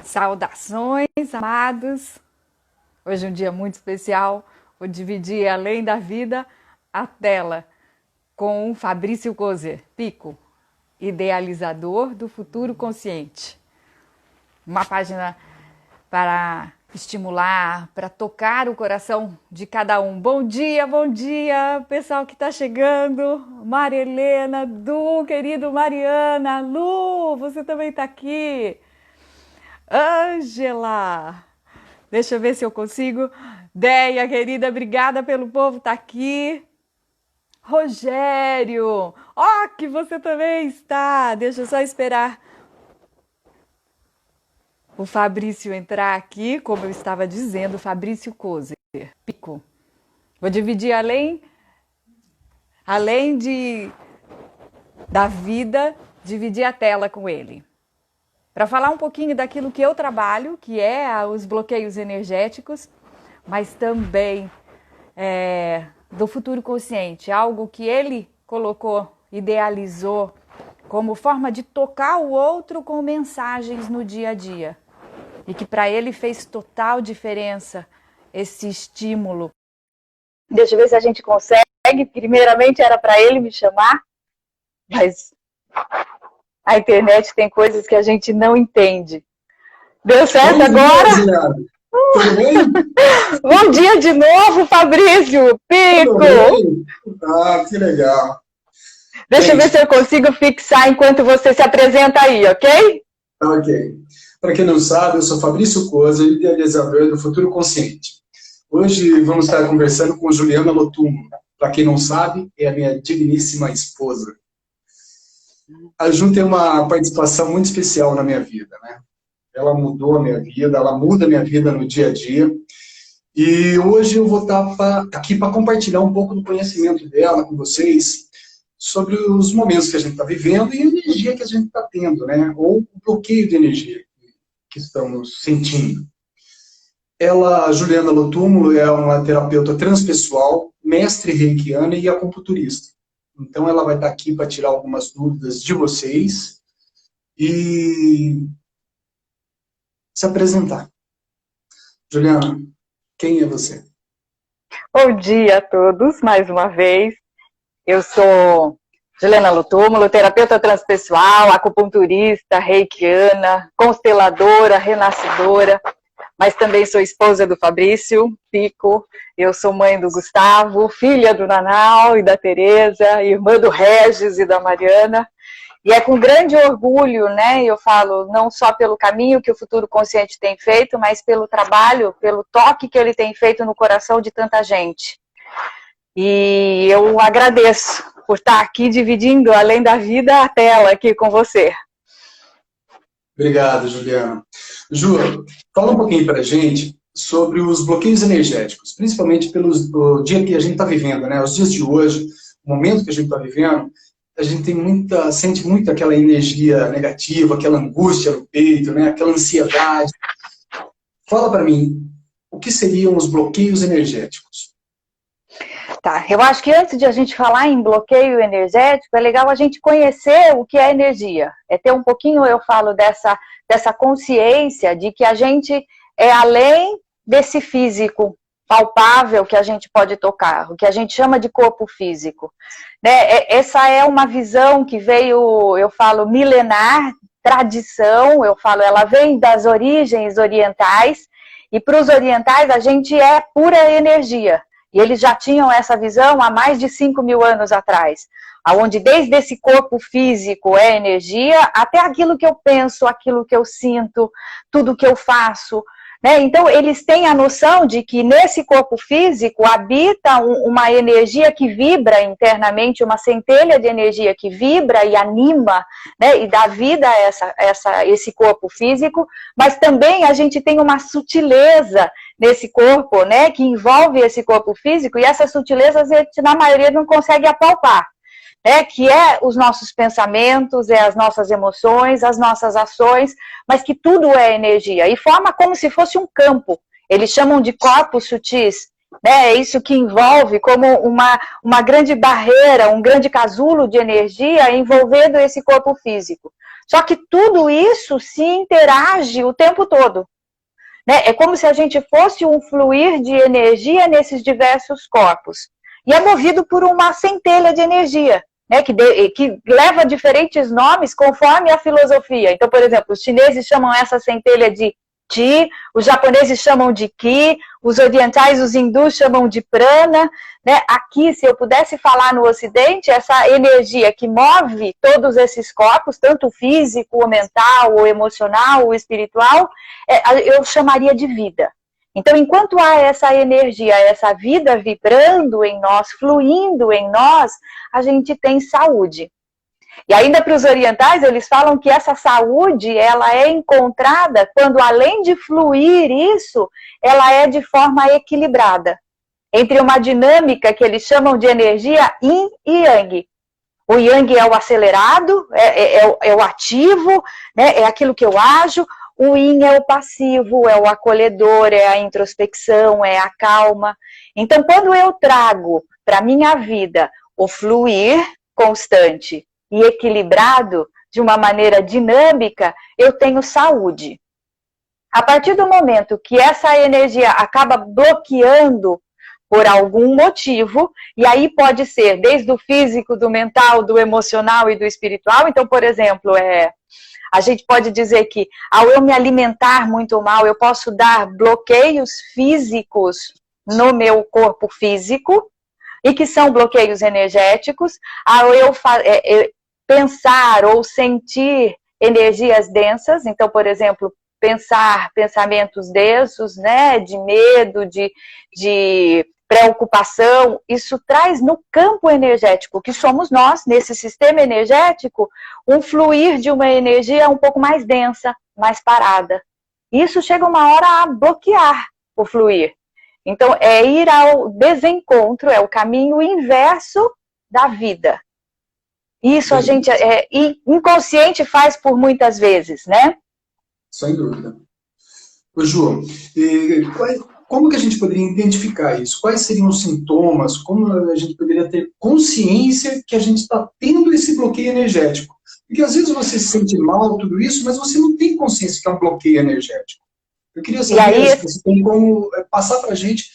Saudações, amados! Hoje é um dia muito especial. Vou dividir, além da vida, a tela com o Fabrício Kozer, Pico, idealizador do futuro consciente. Uma página para estimular, para tocar o coração de cada um. Bom dia, pessoal que está chegando. Maria Helena, Du, querido Mariana, Lu, você também está aqui. Ângela, deixa eu ver se eu consigo. Deia, querida, obrigada pelo povo estar aqui. Rogério, ó, que você também está. Deixa eu só esperar o Fabrício entrar aqui, como eu estava dizendo, Fabrício Kozer, Pico. Vou dividir da vida, dividir a tela com ele. Para falar um pouquinho daquilo que eu trabalho, que é os bloqueios energéticos, mas também do futuro consciente, algo que ele colocou, idealizou como forma de tocar o outro com mensagens no dia a dia. E que para ele fez total diferença esse estímulo. Deixa eu ver se a gente consegue. Primeiramente era para ele me chamar, mas a internet tem coisas que a gente não entende. Deu certo agora? Tudo bem? Bom dia de novo, Fabrício, Pico! Ah, que legal. Deixa eu ver se eu consigo fixar enquanto você se apresenta aí, ok? Ok. Para quem não sabe, eu sou Fabrício Kozer, idealizador do Futuro Consciente. Hoje vamos estar conversando com Juliana Lotumo. Para quem não sabe, é a minha digníssima esposa. A Ju tem uma participação muito especial na minha vida, né? Ela mudou a minha vida, ela muda a minha vida no dia a dia. E hoje eu vou estar aqui para compartilhar um pouco do conhecimento dela com vocês sobre os momentos que a gente está vivendo e a energia que a gente está tendo, né? Ou o bloqueio de energia que estamos sentindo. Ela, Juliana Lotumo, é uma terapeuta transpessoal, mestre reikiana e acupunturista. Então ela vai estar aqui para tirar algumas dúvidas de vocês e se apresentar. Juliana, quem é você? Bom dia a todos, mais uma vez. Eu sou Juliana Lotumo, terapeuta transpessoal, acupunturista, reikiana, consteladora, renascidora, mas também sou esposa do Fabrício, Pico. Eu sou mãe do Gustavo, filha do Nanau e da Tereza, irmã do Regis e da Mariana. E é com grande orgulho, né? Eu falo não só pelo caminho que o Futuro Consciente tem feito, mas pelo trabalho, pelo toque que ele tem feito no coração de tanta gente. E eu agradeço por estar aqui dividindo, além da vida, a tela aqui com você. Obrigado, Juliana. Ju, fala um pouquinho para a gente sobre os bloqueios energéticos, principalmente pelo dia que a gente está vivendo, né? Os dias de hoje, o momento que a gente está vivendo, a gente sente muito aquela energia negativa, aquela angústia no peito, né? Aquela ansiedade. Fala para mim, o que seriam os bloqueios energéticos? Tá, eu acho que antes de a gente falar em bloqueio energético, é legal a gente conhecer o que é energia. É ter um pouquinho, eu falo, dessa consciência de que a gente é além desse físico palpável que a gente pode tocar, o que a gente chama de corpo físico. Né? Essa é uma visão que veio, eu falo, milenar, tradição, eu falo, ela vem das origens orientais, e para os orientais a gente é pura energia. E eles já tinham essa visão há mais de 5.000 anos atrás, onde desde esse corpo físico é energia, até aquilo que eu penso, aquilo que eu sinto, tudo que eu faço. Né? Então, eles têm a noção de que nesse corpo físico habita uma energia que vibra internamente, uma centelha de energia que vibra e anima, né? E dá vida a esse corpo físico, mas também a gente tem uma sutileza nesse corpo, né, que envolve esse corpo físico, e essas sutilezas a gente, na maioria, não consegue apalpar, né, que é os nossos pensamentos, é as nossas emoções, as nossas ações, mas que tudo é energia, e forma como se fosse um campo. Eles chamam de corpos sutis, né, é isso que envolve como uma grande barreira, um grande casulo de energia envolvendo esse corpo físico. Só que tudo isso se interage o tempo todo. Né? É como se a gente fosse um fluir de energia nesses diversos corpos. E é movido por uma centelha de energia, né? Que leva diferentes nomes conforme a filosofia. Então, por exemplo, os chineses chamam essa centelha de Qi, os japoneses chamam de Qi, os orientais, os hindus chamam de Prana. Né? Aqui, se eu pudesse falar no Ocidente, essa energia que move todos esses corpos, tanto o físico, o mental, o emocional, o espiritual, eu chamaria de vida. Então, enquanto há essa energia, essa vida vibrando em nós, fluindo em nós, a gente tem saúde. E ainda para os orientais, eles falam que essa saúde, ela é encontrada quando, além de fluir isso, ela é de forma equilibrada. Entre uma dinâmica que eles chamam de energia yin e yang. O yang é o acelerado, é o ativo, né? É aquilo que eu ajo. O yin é o passivo, é o acolhedor, é a introspecção, é a calma. Então, quando eu trago para a minha vida o fluir constante e equilibrado, de uma maneira dinâmica, eu tenho saúde. A partir do momento que essa energia acaba bloqueando por algum motivo, e aí pode ser desde o físico, do mental, do emocional e do espiritual. Então, por exemplo, a gente pode dizer que ao eu me alimentar muito mal, eu posso dar bloqueios físicos no meu corpo físico, e que são bloqueios energéticos. Ao eu pensar ou sentir energias densas, então, por exemplo, pensar pensamentos densos, né, de medo, de preocupação, isso traz no campo energético, que somos nós, nesse sistema energético, um fluir de uma energia um pouco mais densa, mais parada. Isso chega uma hora a bloquear o fluir. Então, é ir ao desencontro, é o caminho inverso da vida. Isso a gente inconsciente faz por muitas vezes, né? Sem dúvida. Ô, Ju, como que a gente poderia identificar isso? Quais seriam os sintomas? Como a gente poderia ter consciência que a gente está tendo esse bloqueio energético? Porque às vezes você se sente mal, tudo isso, mas você não tem consciência que é um bloqueio energético. Eu queria saber se você tem como passar para a gente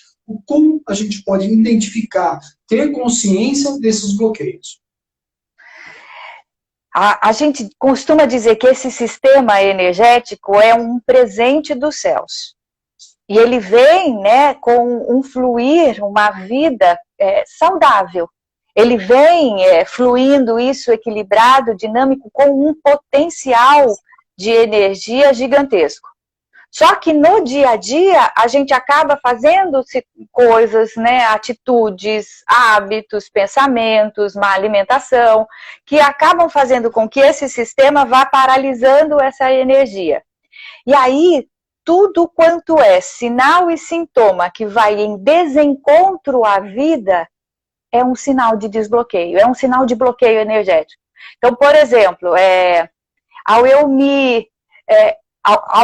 como a gente pode identificar, ter consciência desses bloqueios. A gente costuma dizer que esse sistema energético é um presente dos céus. E ele vem, né, com um fluir, uma vida saudável. Ele vem fluindo isso equilibrado, dinâmico, com um potencial de energia gigantesco. Só que no dia a dia, a gente acaba fazendo coisas, né, atitudes, hábitos, pensamentos, má alimentação, que acabam fazendo com que esse sistema vá paralisando essa energia. E aí, tudo quanto é sinal e sintoma que vai em desencontro à vida, é um sinal de desbloqueio, é um sinal de bloqueio energético. Então, por exemplo, ao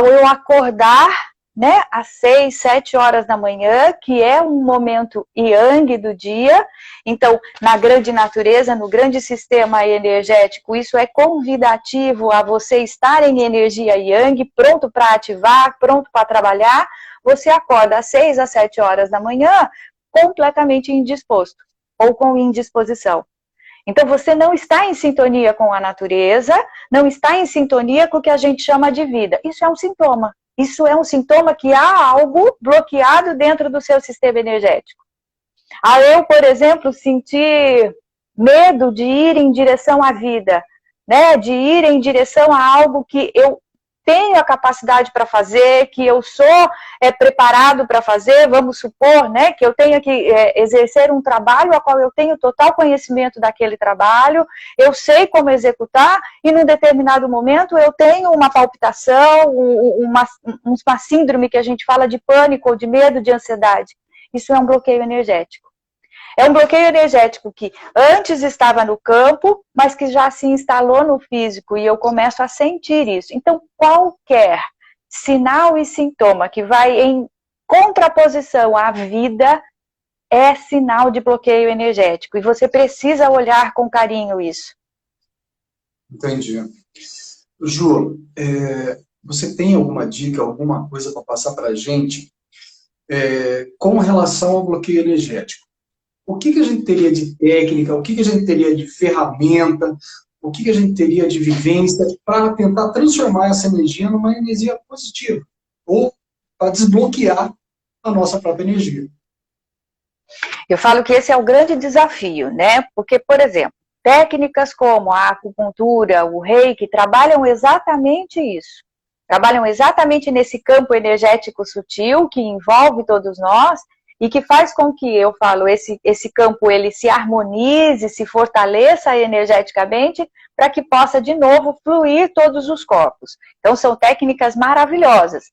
eu acordar, né, às 6, 7 horas da manhã, que é um momento yang do dia, então, na grande natureza, no grande sistema energético, isso é convidativo a você estar em energia yang, pronto para ativar, pronto para trabalhar. Você acorda às 6 às 7 horas da manhã, completamente indisposto, ou com indisposição. Então, você não está em sintonia com a natureza, não está em sintonia com o que a gente chama de vida. Isso é um sintoma. Isso é um sintoma que há algo bloqueado dentro do seu sistema energético. Ao eu, por exemplo, sentir medo de ir em direção à vida, né? De ir em direção a algo que eu tenho a capacidade para fazer, que eu sou preparado para fazer, vamos supor, né, que eu tenha que exercer um trabalho a qual eu tenho total conhecimento daquele trabalho, eu sei como executar, e num determinado momento eu tenho uma palpitação, uma síndrome que a gente fala de pânico, ou de medo, de ansiedade. Isso é um bloqueio energético. É um bloqueio energético que antes estava no campo, mas que já se instalou no físico, e eu começo a sentir isso. Então, qualquer sinal e sintoma que vai em contraposição à vida é sinal de bloqueio energético. E você precisa olhar com carinho isso. Entendi. Ju, você tem alguma dica, alguma coisa para passar para a gente com relação ao bloqueio energético? O que a gente teria de técnica, o que a gente teria de ferramenta, o que a gente teria de vivência para tentar transformar essa energia numa energia positiva? Ou para desbloquear a nossa própria energia? Eu falo que esse é o grande desafio, né? Porque, por exemplo, técnicas como a acupuntura, o reiki, trabalham exatamente isso. Trabalham exatamente nesse campo energético sutil que envolve todos nós e que faz com que, eu falo, esse campo ele se harmonize, se fortaleça energeticamente para que possa de novo fluir todos os corpos. Então são técnicas maravilhosas.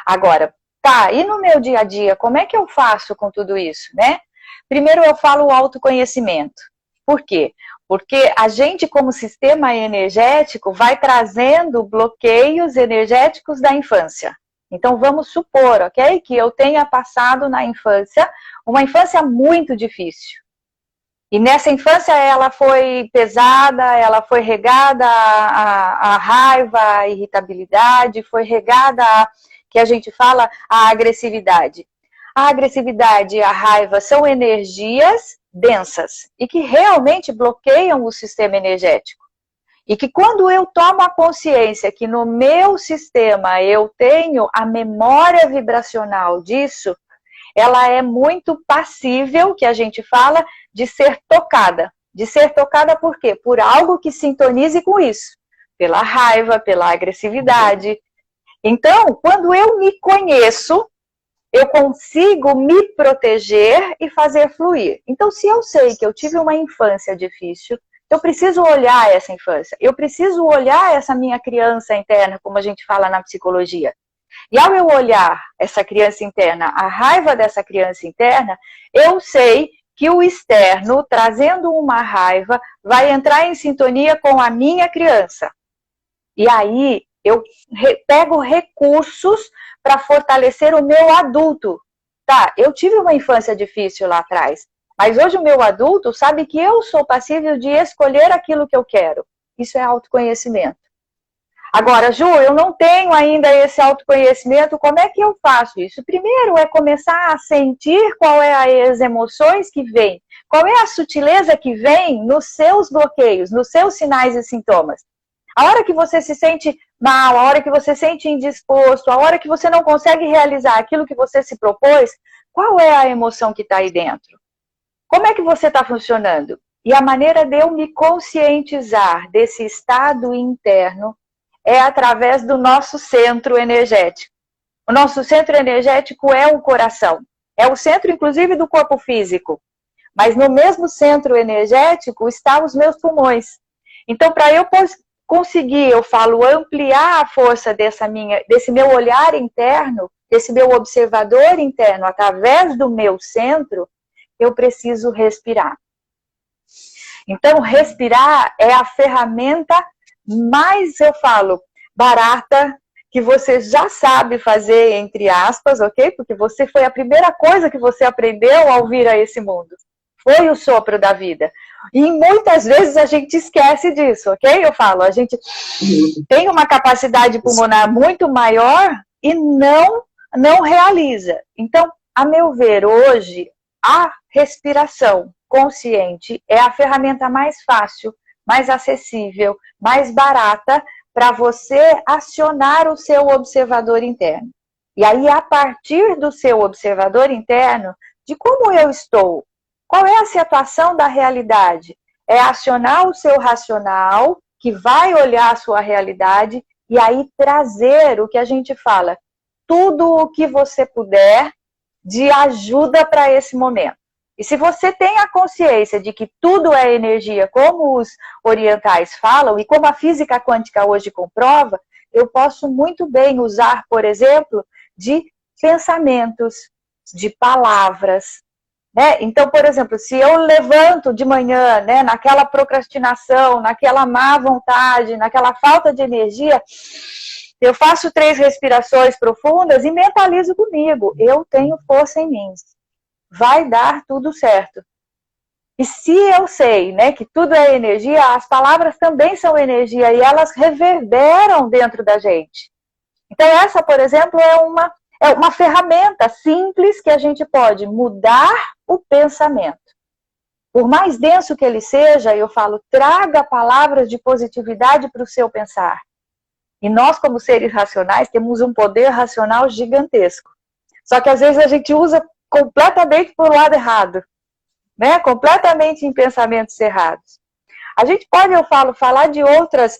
Agora, tá, e no meu dia a dia, como é que eu faço com tudo isso, né? Primeiro eu falo o autoconhecimento. Por quê? Porque a gente, como sistema energético, vai trazendo bloqueios energéticos da infância. Então, vamos supor, ok? Que eu tenha passado na infância uma infância muito difícil. E nessa infância ela foi pesada, ela foi regada a raiva, a irritabilidade, foi regada que a gente fala, a agressividade. A agressividade e a raiva são energias densas e que realmente bloqueiam o sistema energético. E que quando eu tomo a consciência que no meu sistema eu tenho a memória vibracional disso, ela é muito passível, que a gente fala, de ser tocada. De ser tocada por quê? Por algo que sintonize com isso. Pela raiva, pela agressividade. Então, quando eu me conheço, eu consigo me proteger e fazer fluir. Então, se eu sei que eu tive uma infância difícil, eu preciso olhar essa infância. Eu preciso olhar essa minha criança interna, como a gente fala na psicologia. E ao eu olhar essa criança interna, a raiva dessa criança interna, eu sei que o externo, trazendo uma raiva, vai entrar em sintonia com a minha criança. E aí, eu pego recursos para fortalecer o meu adulto. Tá, eu tive uma infância difícil lá atrás, mas hoje o meu adulto sabe que eu sou passível de escolher aquilo que eu quero. Isso é autoconhecimento. Agora, Ju, eu não tenho ainda esse autoconhecimento, como é que eu faço isso? Primeiro é começar a sentir qual é as emoções que vêm, qual é a sutileza que vem nos seus bloqueios, nos seus sinais e sintomas. A hora que você se sente mal, a hora que você se sente indisposto, a hora que você não consegue realizar aquilo que você se propôs, qual é a emoção que está aí dentro? Como é que você está funcionando? E a maneira de eu me conscientizar desse estado interno é através do nosso centro energético. O nosso centro energético é o coração. É o centro, inclusive, do corpo físico. Mas no mesmo centro energético estão os meus pulmões. Então, para eu conseguir, eu falo, ampliar a força desse meu olhar interno, desse meu observador interno, através do meu centro, eu preciso respirar. Então, respirar é a ferramenta mais, eu falo, barata, que você já sabe fazer, entre aspas, ok? Porque você foi a primeira coisa que você aprendeu ao vir a esse mundo. Foi o sopro da vida. E muitas vezes a gente esquece disso, ok? Eu falo, a gente tem uma capacidade pulmonar muito maior e não realiza. Então, a meu ver, hoje, a respiração consciente é a ferramenta mais fácil, mais acessível, mais barata para você acionar o seu observador interno. E aí, a partir do seu observador interno, de como eu estou, qual é a situação da realidade? É acionar o seu racional, que vai olhar a sua realidade, e aí trazer o que a gente fala, tudo o que você puder de ajuda para esse momento. E se você tem a consciência de que tudo é energia, como os orientais falam, e como a física quântica hoje comprova, eu posso muito bem usar, por exemplo, de pensamentos, de palavras. Né? Então, por exemplo, se eu levanto de manhã, né, naquela procrastinação, naquela má vontade, naquela falta de energia, eu faço 3 respirações profundas e mentalizo comigo, eu tenho força em mim. Vai dar tudo certo. E se eu sei, né, que tudo é energia, as palavras também são energia e elas reverberam dentro da gente. Então essa, por exemplo, é uma ferramenta simples que a gente pode mudar o pensamento. Por mais denso que ele seja, eu falo, traga palavras de positividade para o seu pensar. E nós, como seres racionais, temos um poder racional gigantesco. Só que às vezes a gente usa completamente por lado errado, né? Completamente em pensamentos errados. A gente pode, eu falo, falar de outras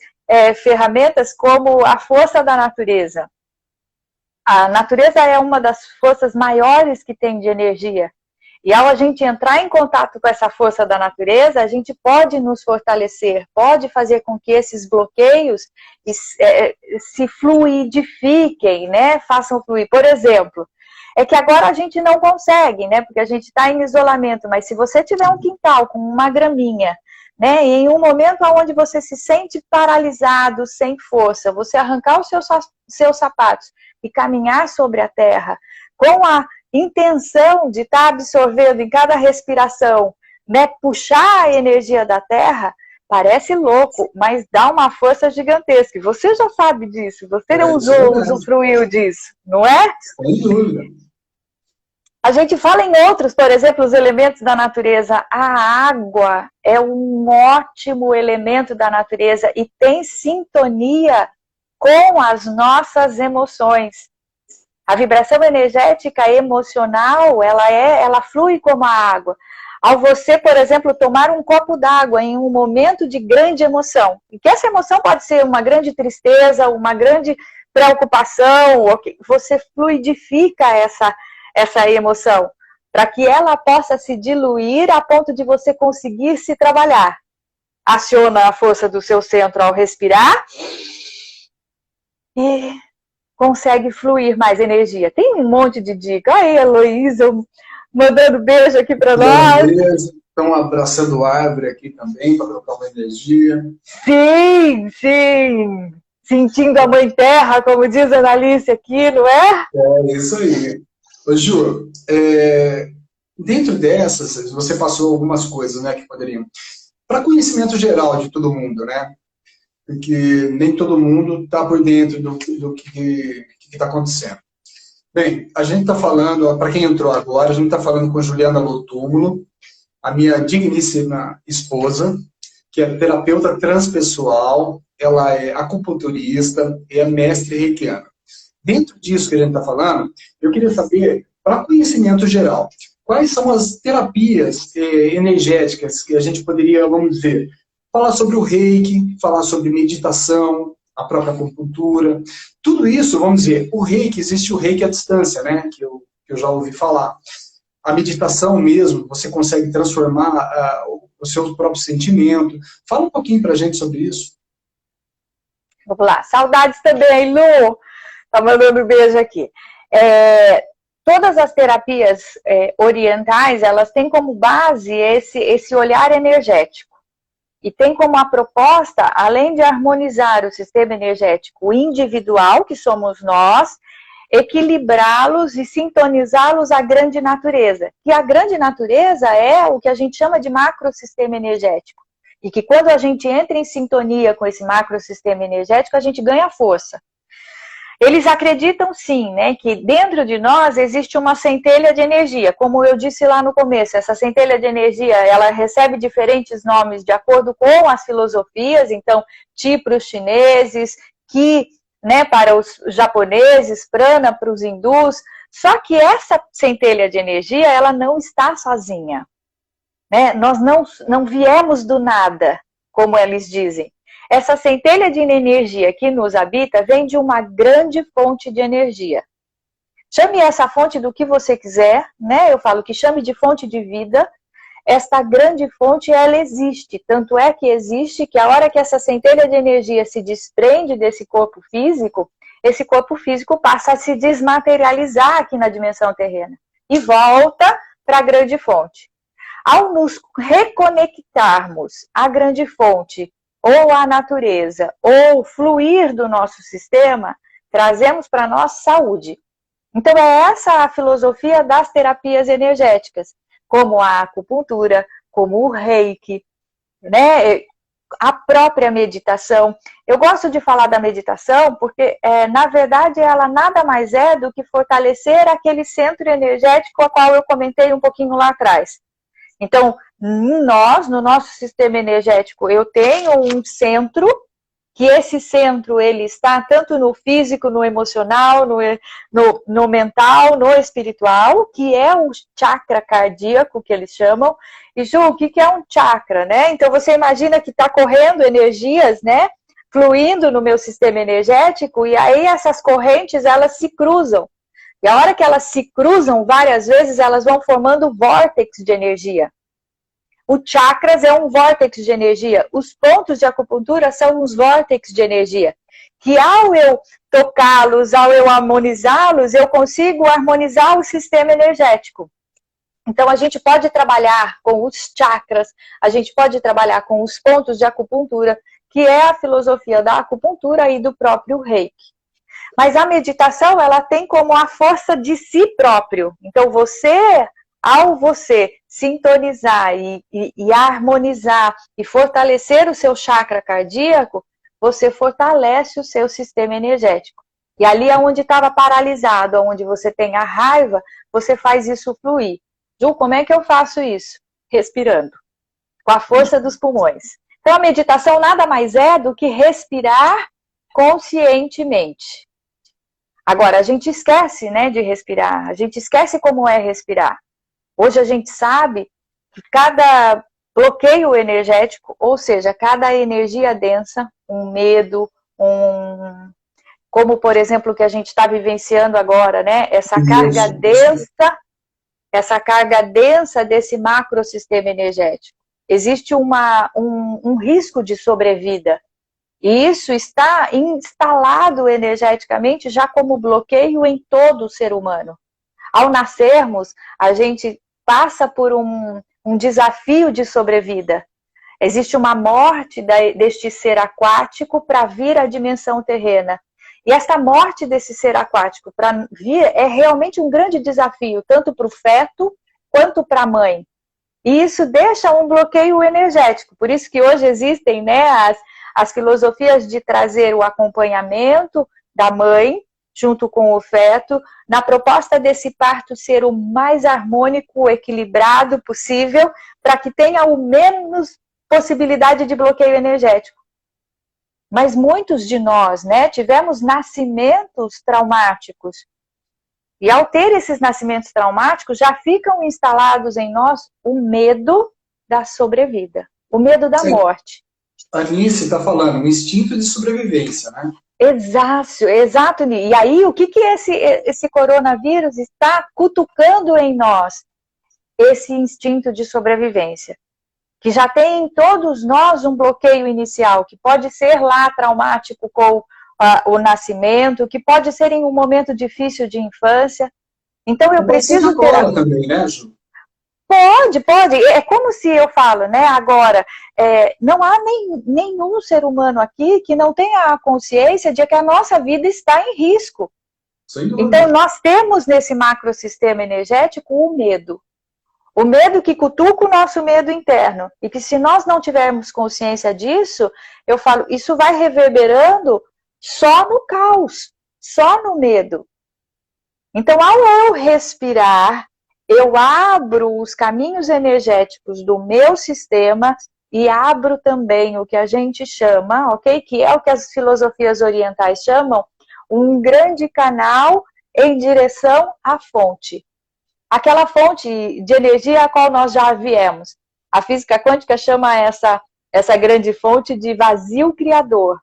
ferramentas como a força da natureza. A natureza é uma das forças maiores que tem de energia. E ao a gente entrar em contato com essa força da natureza, a gente pode nos fortalecer, pode fazer com que esses bloqueios se fluidifiquem, né? Façam fluir. Por exemplo, é que agora a gente não consegue, né? Porque a gente está em isolamento, mas se você tiver um quintal com uma graminha, né? E em um momento onde você se sente paralisado, sem força, você arrancar os seus sapatos e caminhar sobre a terra com a intenção de estar absorvendo em cada respiração, né, puxar a energia da terra, parece louco, mas dá uma força gigantesca. E você já sabe disso, você não usufruiu disso, não é? Sem dúvida. A gente fala em outros, por exemplo, os elementos da natureza. A água é um ótimo elemento da natureza e tem sintonia com as nossas emoções. A vibração energética emocional, ela flui como a água. Ao você, por exemplo, tomar um copo d'água em um momento de grande emoção, e que essa emoção pode ser uma grande tristeza, uma grande preocupação, você fluidifica essa emoção, para que ela possa se diluir a ponto de você conseguir se trabalhar. Aciona a força do seu centro ao respirar e consegue fluir mais energia. Tem um monte de dica. Aí, Heloísa, mandando beijo aqui para nós. Estão abraçando árvore aqui também, para trocar uma energia. Sim, sim. Sentindo a mãe terra, como diz a Analice aqui, não é? É isso aí. Ô, Ju, dentro dessas, você passou algumas coisas, né, que poderiam... Para conhecimento geral de todo mundo, né? Porque nem todo mundo está por dentro do que está acontecendo. Bem, a gente está falando, para quem entrou agora, a gente está falando com Juliana Lotúmulo, a minha digníssima esposa, que é terapeuta transpessoal, ela é acupunturista e é mestre reikiana. Dentro disso que a gente está falando, eu queria saber, para conhecimento geral, quais são as terapias energéticas que a gente poderia, vamos dizer, falar sobre o reiki, falar sobre meditação, a própria acupuntura, tudo isso, vamos dizer, o reiki, existe o reiki à distância, né, que eu já ouvi falar. A meditação mesmo, você consegue transformar o seu próprio sentimento. Fala um pouquinho pra gente sobre isso. Vamos lá, saudades também, Lu, tá mandando um beijo aqui. Todas as terapias orientais, elas têm como base esse olhar energético. E tem como a proposta, além de harmonizar o sistema energético individual, que somos nós, equilibrá-los e sintonizá-los à grande natureza. E a grande natureza é o que a gente chama de macrosistema energético. E que quando a gente entra em sintonia com esse macrosistema energético, a gente ganha força. Eles acreditam sim, né, que dentro de nós existe uma centelha de energia. Como eu disse lá no começo, essa centelha de energia, ela recebe diferentes nomes de acordo com as filosofias. Então, Chi para os chineses, Ki, né, para os japoneses, Prana para os hindus. Só que essa centelha de energia, ela não está sozinha. Né? Nós não viemos do nada, como eles dizem. Essa centelha de energia que nos habita vem de uma grande fonte de energia. Chame essa fonte do que você quiser, né? Eu falo que chame de fonte de vida. Esta grande fonte, ela existe. Tanto é que existe que a hora que essa centelha de energia se desprende desse corpo físico, esse corpo físico passa a se desmaterializar aqui na dimensão terrena e volta para a grande fonte. Ao nos reconectarmos à grande fonte, ou a natureza, ou fluir do nosso sistema, trazemos para nós saúde. Então é essa a filosofia das terapias energéticas, como a acupuntura, como o Reiki, né? A própria meditação. Eu gosto de falar da meditação porque, na verdade, ela nada mais é do que fortalecer aquele centro energético a qual eu comentei um pouquinho lá atrás. Então, no nosso sistema energético, eu tenho um centro, que esse centro ele está tanto no físico, no emocional, no mental, no espiritual, que é o chakra cardíaco, que eles chamam. E, Ju, o que é um chakra, né? Então, você imagina que está correndo energias, né? Fluindo no meu sistema energético, e aí essas correntes, elas se cruzam. E a hora que elas se cruzam, várias vezes, elas vão formando vórtices de energia. O chakras é um vórtice de energia. Os pontos de acupuntura são uns vórtices de energia. Que ao eu tocá-los, ao eu harmonizá-los, eu consigo harmonizar o sistema energético. Então, a gente pode trabalhar com os chakras, a gente pode trabalhar com os pontos de acupuntura, que é a filosofia da acupuntura e do próprio Reiki. Mas a meditação, ela tem como a força de si próprio. Então, ao você sintonizar e harmonizar e fortalecer o seu chakra cardíaco, você fortalece o seu sistema energético. E ali onde estava paralisado, onde você tem a raiva, você faz isso fluir. Ju, como é que eu faço isso? Respirando, com a força dos pulmões. Então a meditação nada mais é do que respirar conscientemente. Agora, a gente esquece, né, de respirar, a gente esquece como é respirar. Hoje a gente sabe que cada bloqueio energético, ou seja, cada energia densa, um medo, como por exemplo o que a gente está vivenciando agora, né? Essa carga densa desse macrosistema energético. Existe um risco de sobrevida. E isso está instalado energeticamente já como bloqueio em todo o ser humano. Ao nascermos, a gente passa por um desafio de sobrevida. Existe uma morte deste ser aquático para vir à dimensão terrena. E essa morte desse ser aquático para vir é realmente um grande desafio, tanto para o feto quanto para a mãe. E isso deixa um bloqueio energético. Por isso que hoje existem, né, as filosofias de trazer o acompanhamento da mãe, junto com o feto, na proposta desse parto ser o mais harmônico, equilibrado possível, para que tenha o menos possibilidade de bloqueio energético. Mas muitos de nós, né, tivemos nascimentos traumáticos. E ao ter esses nascimentos traumáticos, já ficam instalados em nós o medo da sobrevida, o medo da morte. A Anice está falando, um instinto de sobrevivência, né? Exato. E aí, o que esse coronavírus está cutucando em nós? Esse instinto de sobrevivência. Que já tem em todos nós um bloqueio inicial, que pode ser lá traumático com o nascimento, que pode ser em um momento difícil de infância. Então, eu preciso ter... também, né, Ju? Pode. É como se eu falo, né, agora, não há nenhum ser humano aqui que não tenha a consciência de que a nossa vida está em risco. Então, nós temos nesse macrosistema energético o medo. O medo que cutuca o nosso medo interno. E que se nós não tivermos consciência disso, eu falo, isso vai reverberando só no caos, só no medo. Então, ao eu respirar, eu abro os caminhos energéticos do meu sistema e abro também o que a gente chama, ok? Que é o que as filosofias orientais chamam, um grande canal em direção à fonte. Aquela fonte de energia a qual nós já viemos. A física quântica chama essa grande fonte de vazio criador.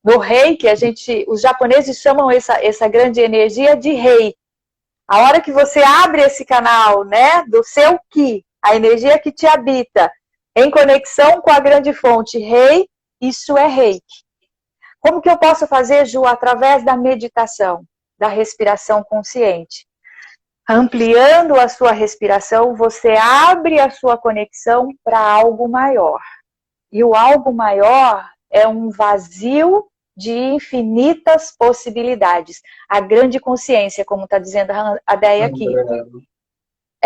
No Reiki, os japoneses chamam essa grande energia de Rei. A hora que você abre esse canal, né, do seu Ki, a energia que te habita, em conexão com a grande fonte Rei, isso é Reiki. Como que eu posso fazer, Ju? Através da meditação, da respiração consciente. Ampliando a sua respiração, você abre a sua conexão para algo maior. E o algo maior é um vazio de infinitas possibilidades. A grande consciência, como está dizendo a Déia aqui.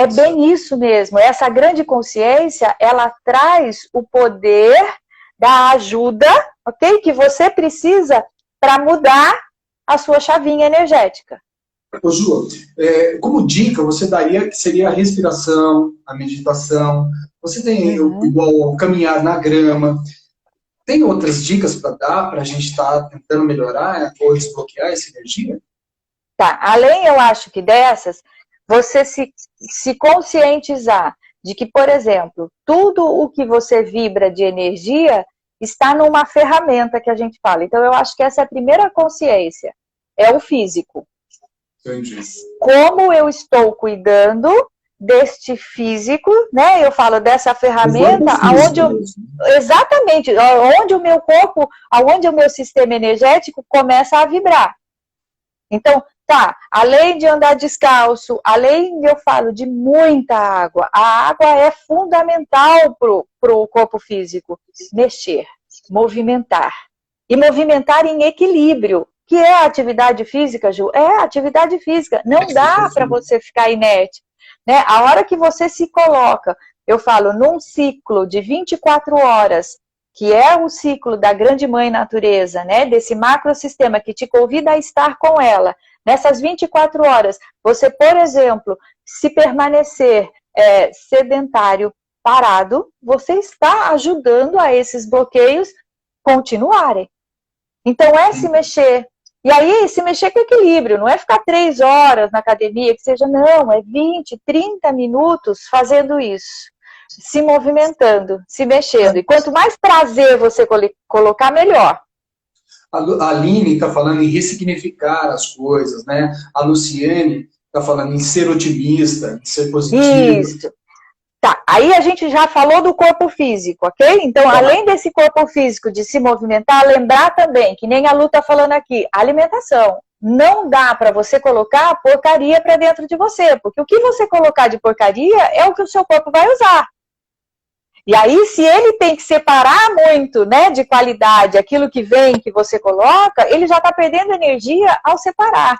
É bem isso mesmo. Essa grande consciência, ela traz o poder da ajuda, ok? Que você precisa para mudar a sua chavinha energética. Ô, Ju, como dica, você daria que seria a respiração, a meditação. Você tem igual caminhar na grama. Tem outras dicas para dar para a gente estar tentando melhorar ou desbloquear essa energia? Tá, além, eu acho que dessas, você se conscientizar de que, por exemplo, tudo o que você vibra de energia está numa ferramenta que a gente fala. Então, eu acho que essa é a primeira consciência, é o físico. Entendi. Como eu estou cuidando deste físico, né? Eu falo dessa ferramenta, aonde exatamente, onde o meu corpo, aonde o meu sistema energético começa a vibrar. Então, tá, além de andar descalço, além de eu falo de muita água, a água é fundamental pro corpo físico. Mexer, movimentar. E movimentar em equilíbrio. Que é a atividade física, Ju? É a atividade física. Não dá para você ficar inerte. Né? A hora que você se coloca, eu falo, num ciclo de 24 horas, que é o ciclo da grande mãe natureza, né? Desse macrosistema que te convida a estar com ela. Nessas 24 horas, você, por exemplo, se permanecer sedentário, parado, você está ajudando a esses bloqueios continuarem. Então, é se mexer. E aí, se mexer com equilíbrio, não é ficar 3 horas na academia, que seja, não, é 20, 30 minutos fazendo isso. Se movimentando, se mexendo. E quanto mais prazer você colocar, melhor. A Aline está falando em ressignificar as coisas, né? A Luciene está falando em ser otimista, em ser positivo. Isso. Tá, aí a gente já falou do corpo físico, ok? Então, além desse corpo físico de se movimentar, lembrar também, que nem a Lu tá falando aqui, alimentação. Não dá para você colocar porcaria para dentro de você, porque o que você colocar de porcaria é o que o seu corpo vai usar. E aí, se ele tem que separar muito, né, de qualidade, aquilo que vem, que você coloca, ele já está perdendo energia ao separar.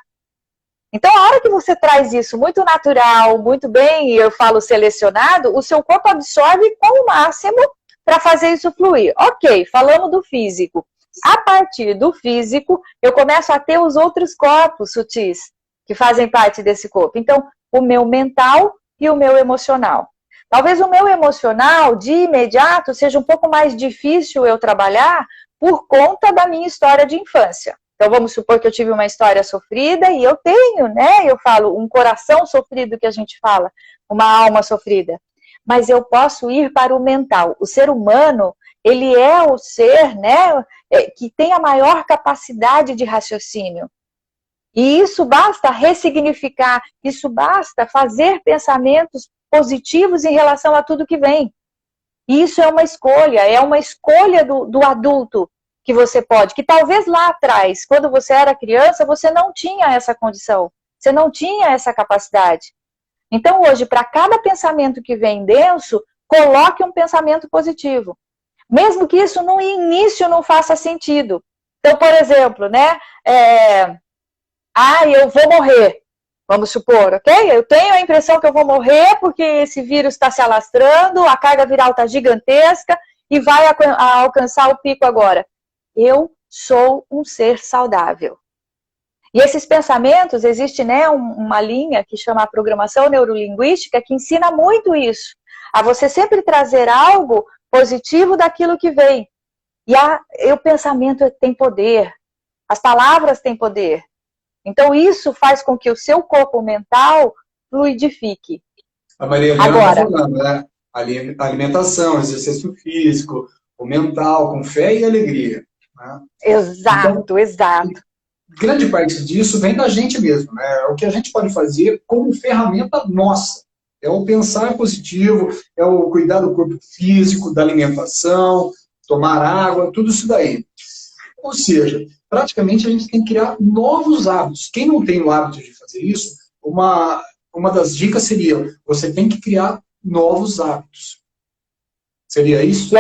Então, a hora que você traz isso muito natural, muito bem, e eu falo selecionado, o seu corpo absorve com o máximo para fazer isso fluir. Ok, falamos do físico. A partir do físico, eu começo a ter os outros corpos sutis que fazem parte desse corpo. Então, o meu mental e o meu emocional. Talvez o meu emocional, de imediato, seja um pouco mais difícil eu trabalhar por conta da minha história de infância. Então, vamos supor que eu tive uma história sofrida e eu tenho, né? Eu falo, um coração sofrido que a gente fala, uma alma sofrida. Mas eu posso ir para o mental. O ser humano, ele é o ser, né, que tem a maior capacidade de raciocínio. E isso basta ressignificar, isso basta fazer pensamentos positivos em relação a tudo que vem. E isso é uma escolha do adulto que você pode, que talvez lá atrás, quando você era criança, você não tinha essa condição, você não tinha essa capacidade. Então hoje, para cada pensamento que vem denso, coloque um pensamento positivo. Mesmo que isso no início não faça sentido. Então, por exemplo, né, eu vou morrer, vamos supor, ok? Eu tenho a impressão que eu vou morrer porque esse vírus está se alastrando, a carga viral está gigantesca e vai alcançar o pico agora. Eu sou um ser saudável. E esses pensamentos, existe, né, uma linha que chama a programação neurolinguística que ensina muito isso. A você sempre trazer algo positivo daquilo que vem. E o pensamento tem poder. As palavras têm poder. Então isso faz com que o seu corpo mental fluidifique. A Maria Helena está falando, né? Alimentação, exercício físico, o mental, com fé e alegria. Né? Exato, então, exato. Grande parte disso vem da gente mesmo, né? É o que a gente pode fazer como ferramenta nossa. É o pensar positivo, é o cuidar do corpo físico, da alimentação, tomar água, tudo isso daí. Ou seja, praticamente a gente tem que criar novos hábitos. Quem não tem o hábito de fazer isso, uma das dicas seria, você tem que criar novos hábitos. Seria isso?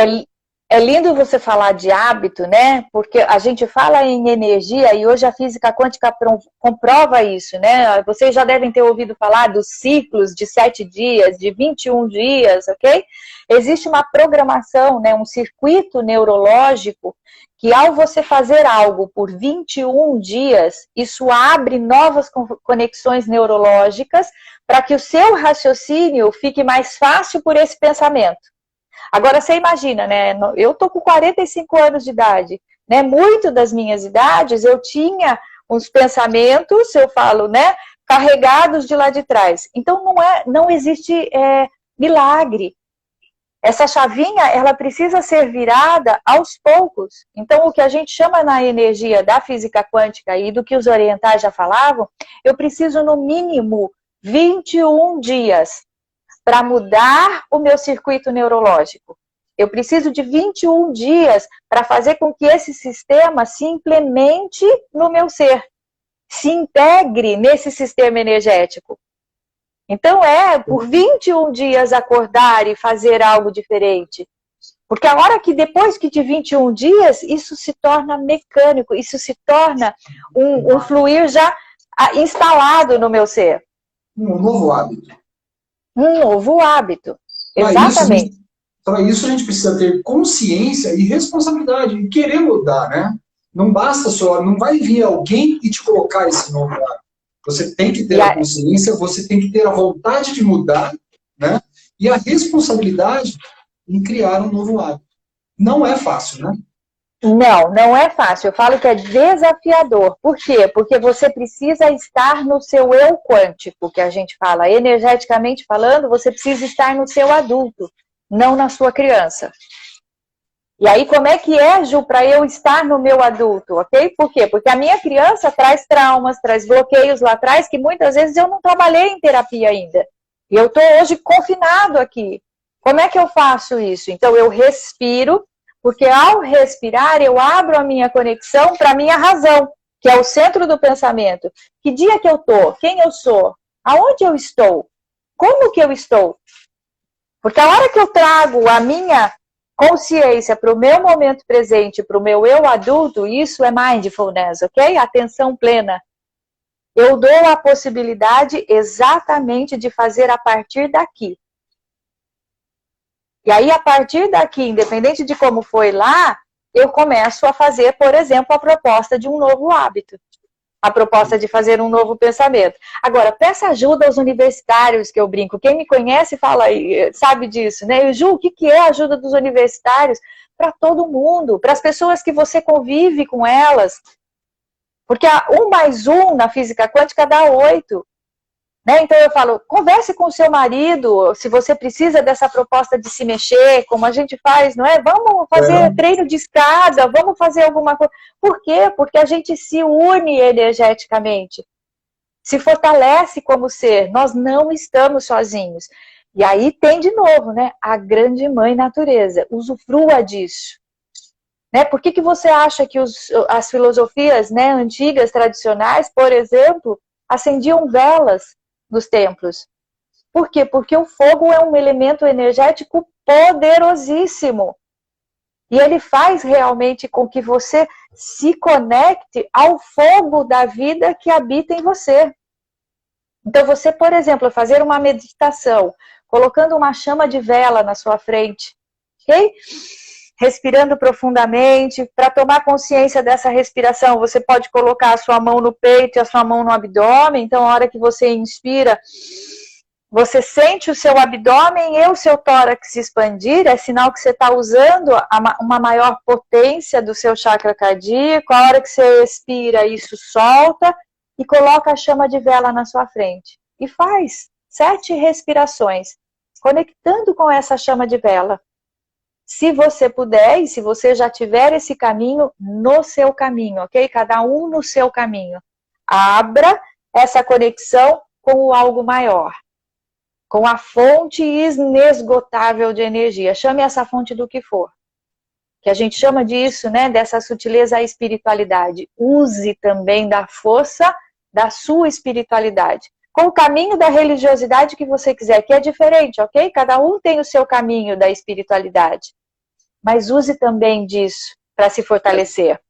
É lindo você falar de hábito, né? Porque a gente fala em energia e hoje a física quântica comprova isso, né? Vocês já devem ter ouvido falar dos ciclos de 7 dias, de 21 dias, ok? Existe uma programação, né? Um circuito neurológico que ao você fazer algo por 21 dias, isso abre novas conexões neurológicas para que o seu raciocínio fique mais fácil por esse pensamento. Agora, você imagina, né? Eu tô com 45 anos de idade, né? Muito das minhas idades, eu tinha uns pensamentos, eu falo, né? Carregados de lá de trás. Então, não existe milagre. Essa chavinha, ela precisa ser virada aos poucos. Então, o que a gente chama na energia da física quântica e do que os orientais já falavam, eu preciso, no mínimo, 21 dias para mudar o meu circuito neurológico. Eu preciso de 21 dias para fazer com que esse sistema se implemente no meu ser, se integre nesse sistema energético. Então por 21 dias acordar e fazer algo diferente. Porque a hora que depois que de 21 dias, isso se torna mecânico, isso se torna um fluir já instalado no meu ser. Um novo hábito. Um novo hábito, exatamente. Para isso a gente precisa ter consciência e responsabilidade, e querer mudar, né? Não basta só, não vai vir alguém e te colocar esse novo hábito. Você tem que ter a consciência, você tem que ter a vontade de mudar, né? E a responsabilidade em criar um novo hábito. Não é fácil, né? Não é fácil. Eu falo que é desafiador. Por quê? Porque você precisa estar no seu eu quântico, que a gente fala. Energeticamente falando, você precisa estar no seu adulto, não na sua criança. E aí, como é que é, Ju, para eu estar no meu adulto, ok? Por quê? Porque a minha criança traz traumas, traz bloqueios lá atrás, que muitas vezes eu não trabalhei em terapia ainda. E eu estou hoje confinado aqui. Como é que eu faço isso? Então, eu respiro, porque ao respirar, eu abro a minha conexão para a minha razão, que é o centro do pensamento. Que dia que eu estou? Quem eu sou? Aonde eu estou? Como que eu estou? Porque a hora que eu trago a minha consciência para o meu momento presente, para o meu eu adulto, isso é mindfulness, ok? Atenção plena. Eu dou a possibilidade exatamente de fazer a partir daqui. E aí, a partir daqui, independente de como foi lá, eu começo a fazer, por exemplo, a proposta de um novo hábito. A proposta de fazer um novo pensamento. Agora, peça ajuda aos universitários, que eu brinco. Quem me conhece fala, sabe disso, né? E, Ju, o que é a ajuda dos universitários? Para todo mundo, para as pessoas que você convive com elas. Porque 1 mais 1 na física quântica dá 8. Né? Então eu falo, converse com o seu marido, se você precisa dessa proposta de se mexer, como a gente faz, não é? Vamos fazer treino de escada, vamos fazer alguma coisa. Por quê? Porque a gente se une energeticamente, se fortalece como ser, nós não estamos sozinhos. E aí tem de novo, né? A grande mãe natureza, usufrua disso. Né? Por que você acha que as filosofias, né, antigas, tradicionais, por exemplo, acendiam velas nos templos? Por quê? Porque o fogo é um elemento energético poderosíssimo. E ele faz realmente com que você se conecte ao fogo da vida que habita em você. Então você, por exemplo, fazer uma meditação, colocando uma chama de vela na sua frente, ok? Respirando profundamente, para tomar consciência dessa respiração, você pode colocar a sua mão no peito e a sua mão no abdômen. Então, a hora que você inspira, você sente o seu abdômen e o seu tórax se expandir, é sinal que você está usando uma maior potência do seu chakra cardíaco. A hora que você expira, isso solta e coloca a chama de vela na sua frente. E faz 7 respirações, conectando com essa chama de vela. Se você puder, e se você já tiver esse caminho, no seu caminho, ok? Cada um no seu caminho. Abra essa conexão com o algo maior, com a fonte inesgotável de energia. Chame essa fonte do que for. Que a gente chama disso, né? Dessa sutileza a espiritualidade. Use também da força da sua espiritualidade. Com o caminho da religiosidade que você quiser, que é diferente, ok? Cada um tem o seu caminho da espiritualidade. mas use também disso para se fortalecer.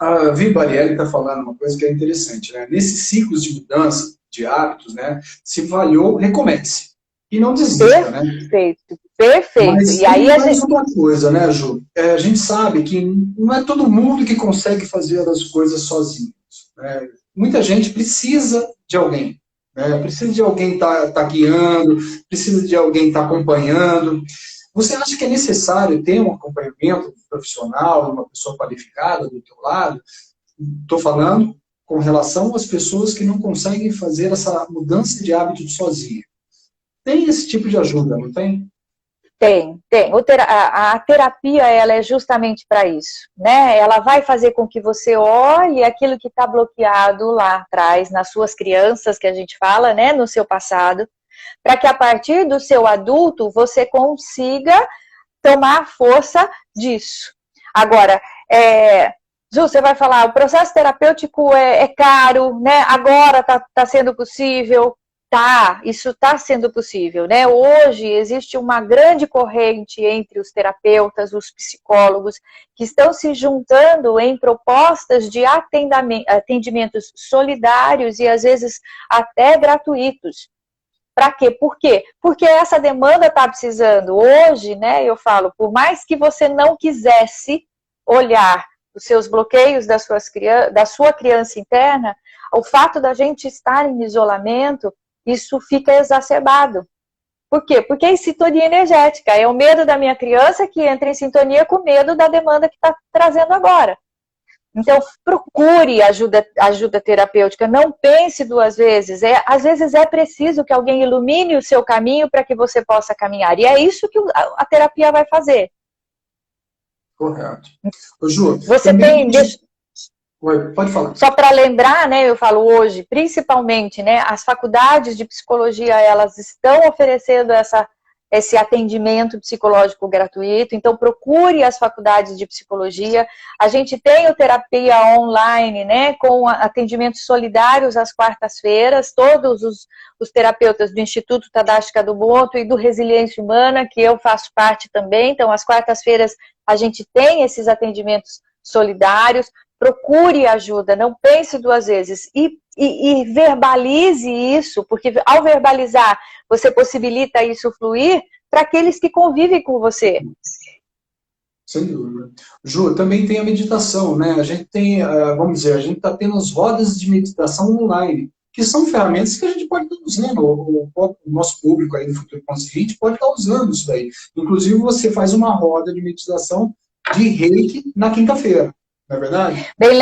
A Vi Barielli está falando uma coisa que é interessante, né? Nesses ciclos de mudança de hábitos, né? Se falhou, recomece. E não desista, né? Perfeito, perfeito. Mas E aí tem mais uma coisa, né, Ju? A gente sabe que não é todo mundo que consegue fazer as coisas sozinho, né? Muita gente precisa de alguém, né? Precisa de alguém tá guiando, precisa de alguém estar acompanhando. Você acha que é necessário ter um acompanhamento profissional, uma pessoa qualificada do teu lado? Estou falando com relação às pessoas que não conseguem fazer essa mudança de hábito sozinha. Tem esse tipo de ajuda, não tem? Tem. A terapia, ela é justamente para isso, né? Ela vai fazer com que você olhe aquilo que está bloqueado lá atrás, nas suas crianças, que a gente fala, né? No seu passado, para que a partir do seu adulto, você consiga tomar força disso. Agora, Ju, você vai falar, o processo terapêutico é caro, né? Agora está sendo possível. Tá, isso está sendo possível, né? Hoje existe uma grande corrente entre os terapeutas, os psicólogos, que estão se juntando em propostas de atendimentos solidários e às vezes até gratuitos. Para quê? Por quê? Porque essa demanda está precisando. Hoje, né, eu falo, por mais que você não quisesse olhar os seus bloqueios da sua criança interna, o fato da gente estar em isolamento, isso fica exacerbado. Por quê? Porque é em sintonia energética. É o medo da minha criança que entra em sintonia com o medo da demanda que está trazendo agora. Então, procure ajuda terapêutica. Não pense duas vezes. Às vezes é preciso que alguém ilumine o seu caminho para que você possa caminhar. E é isso que a terapia vai fazer. Correto. Ô, Ju, você tem... Oi, pode falar. Só para lembrar, né, eu falo hoje, principalmente, né, as faculdades de psicologia, elas estão oferecendo esse atendimento psicológico gratuito, então procure as faculdades de psicologia. A gente tem o terapia online, né, com atendimentos solidários às quartas-feiras, todos os terapeutas do Instituto Tadashi Kadomoto e do Resiliência Humana, que eu faço parte também, então às quartas-feiras a gente tem esses atendimentos solidários. Procure ajuda, não pense duas vezes e verbalize isso, porque ao verbalizar, você possibilita isso fluir para aqueles que convivem com você. Sem dúvida. Ju, também tem a meditação, né? A gente tem, vamos dizer, a gente está tendo as rodas de meditação online, que são ferramentas que a gente pode estar usando, o nosso público aí no Futuro Consciente pode estar usando isso daí. Inclusive, você faz uma roda de meditação de Reiki na quinta-feira. Não é verdade? Bem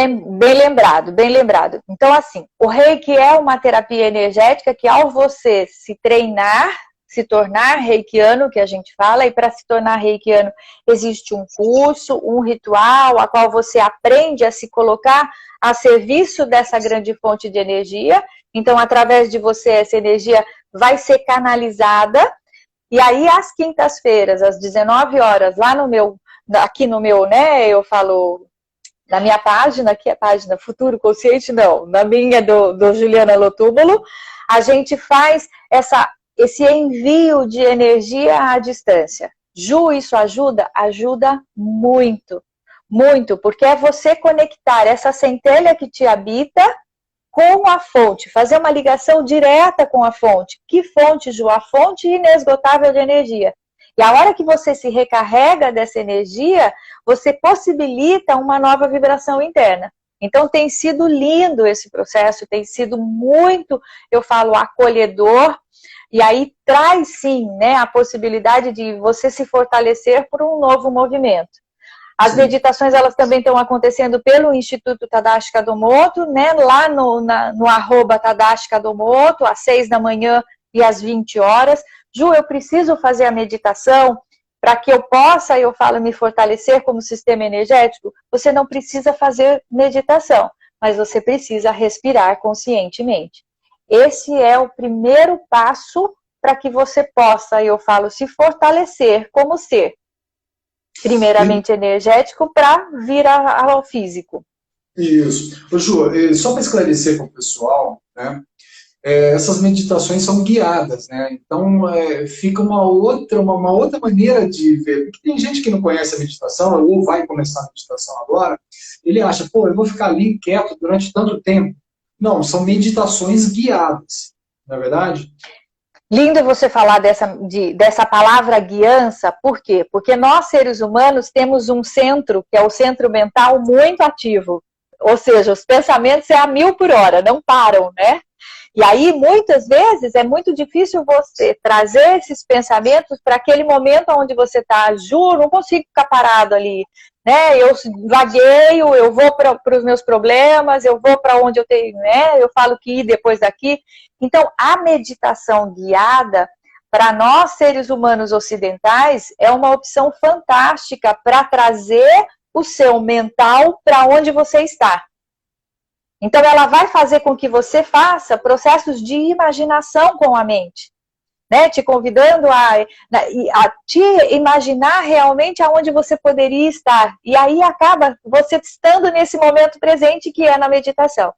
lembrado, bem lembrado. Então, assim, o Reiki é uma terapia energética que ao você se treinar, se tornar reikiano, que a gente fala, e para se tornar reikiano existe um curso, um ritual, a qual você aprende a se colocar a serviço dessa grande fonte de energia. Então, através de você, essa energia vai ser canalizada. E aí, às quintas-feiras, às 19 horas, lá no meu, aqui no meu, né, eu falo... Na minha página, aqui é a página Futuro Consciente, não, na minha do Juliana Lotúmulo, a gente faz esse envio de energia à distância. Ju, isso ajuda? Ajuda muito, muito, porque é você conectar essa centelha que te habita com a fonte, fazer uma ligação direta com a fonte. Que fonte, Ju? A fonte inesgotável de energia. E a hora que você se recarrega dessa energia, você possibilita uma nova vibração interna. Então tem sido lindo esse processo, tem sido muito, eu falo, acolhedor, e aí traz sim, né, a possibilidade de você se fortalecer por um novo movimento. As meditações, elas também estão acontecendo pelo Instituto Tadashi Kadomoto, né, lá no arroba Tadashi Kadomoto, às 6 da manhã e às 20 horas. Ju, eu preciso fazer a meditação para que eu possa, eu falo, me fortalecer como sistema energético. Você não precisa fazer meditação, mas você precisa respirar conscientemente. Esse é o primeiro passo para que você possa, eu falo, se fortalecer como ser. Primeiramente energético para vir ao físico. Isso. Ô, Ju, só para esclarecer para o pessoal, né? essas meditações são guiadas, né? Então, fica uma outra maneira de ver. Porque tem gente que não conhece a meditação, ou vai começar a meditação agora, ele acha, pô, eu vou ficar ali quieto durante tanto tempo. Não, são meditações guiadas, não é verdade? Lindo você falar dessa palavra guiança, por quê? Porque nós, seres humanos, temos um centro, que é o centro mental, muito ativo. Ou seja, os pensamentos é a 1000 por hora, não param, né? E aí, muitas vezes, é muito difícil você trazer esses pensamentos para aquele momento onde você está, juro, não consigo ficar parado ali, né? Eu vagueio, eu vou para os meus problemas, eu vou para onde eu tenho, né? Eu falo que ir depois daqui. Então, a meditação guiada, para nós, seres humanos ocidentais, é uma opção fantástica para trazer o seu mental para onde você está. Então, ela vai fazer com que você faça processos de imaginação com a mente, né? Te convidando a te imaginar realmente aonde você poderia estar. E aí acaba você estando nesse momento presente que é na meditação.